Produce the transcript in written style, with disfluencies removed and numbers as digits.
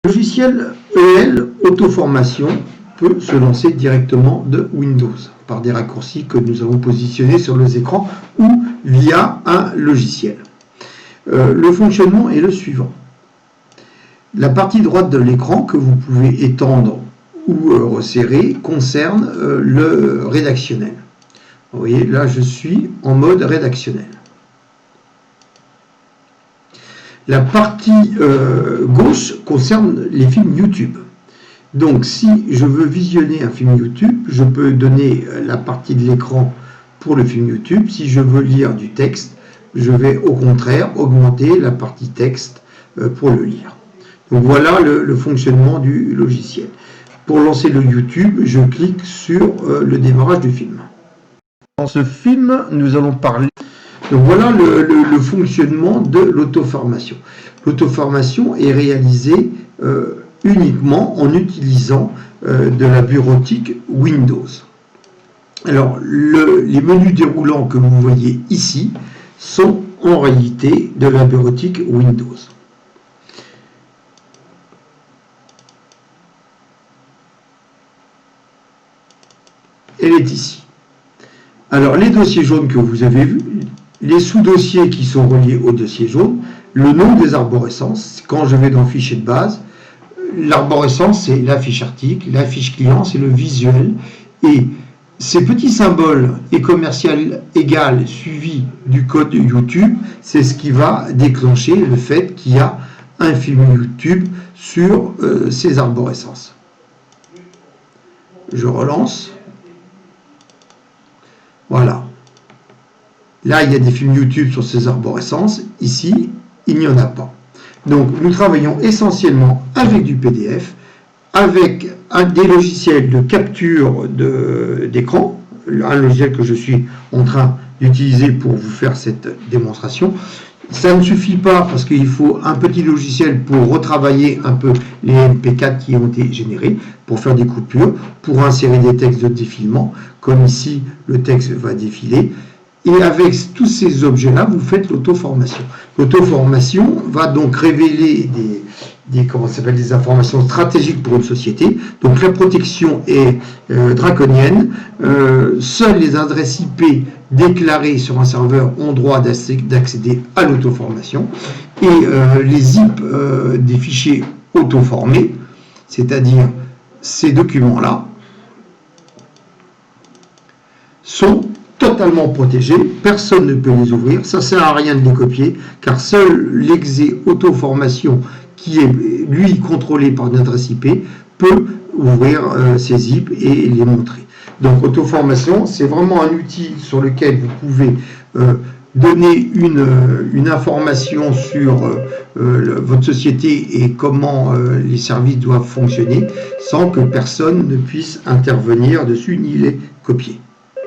Le logiciel EL Autoformation peut se lancer directement de Windows par des raccourcis que nous avons positionnés sur les écrans ou via un logiciel. Le fonctionnement est le suivant. La partie droite de l'écran que vous pouvez étendre ou resserrer concerne le rédactionnel. Vous voyez, là je suis en mode rédactionnel. La partie gauche concerne les films YouTube. Donc si je veux visionner un film YouTube, je peux donner la partie de l'écran pour le film YouTube. Si je veux lire du texte, je vais au contraire augmenter la partie texte pour le lire. Donc voilà le fonctionnement du logiciel. Pour lancer le YouTube, je clique sur le démarrage du film. Dans ce film, nous allons parler. Donc voilà le fonctionnement de l'autoformation. L'autoformation est réalisée uniquement en utilisant de la bureautique Windows. Alors les menus déroulants que vous voyez ici sont en réalité de la bureautique Windows. Elle est ici. Alors les dossiers jaunes que vous avez vus, les sous-dossiers qui sont reliés au dossier jaune, le nom des arborescences, quand je vais dans fichier de base, l'arborescence c'est la fiche article, la fiche client c'est le visuel, et ces petits symboles et commercial égal suivi du code YouTube, c'est ce qui va déclencher le fait qu'il y a un film YouTube sur ces arborescences. Je relance. Voilà. Là, il y a des films YouTube sur ces arborescences. Ici, il n'y en a pas. Donc, nous travaillons essentiellement avec du PDF, avec des logiciels de capture d'écran, un logiciel que je suis en train d'utiliser pour vous faire cette démonstration. Ça ne suffit pas parce qu'il faut un petit logiciel pour retravailler un peu les MP4 qui ont été générés, pour faire des coupures, pour insérer des textes de défilement, comme ici le texte va défiler. Et avec tous ces objets-là, vous faites l'auto-formation. L'auto-formation va donc révéler des informations stratégiques pour une société. Donc la protection est draconienne. Seules les adresses IP déclarées sur un serveur ont droit d'accéder à l'auto-formation. Et les zip des fichiers auto-formés, c'est-à-dire ces documents-là, sont totalement protégés, personne ne peut les ouvrir, ça ne sert à rien de les copier, car seul l'exé auto-formation, qui est lui contrôlé par une adresse IP, peut ouvrir ces zips et les montrer. Donc auto-formation, c'est vraiment un outil sur lequel vous pouvez donner une information sur votre société et comment les services doivent fonctionner, sans que personne ne puisse intervenir dessus ni les copier.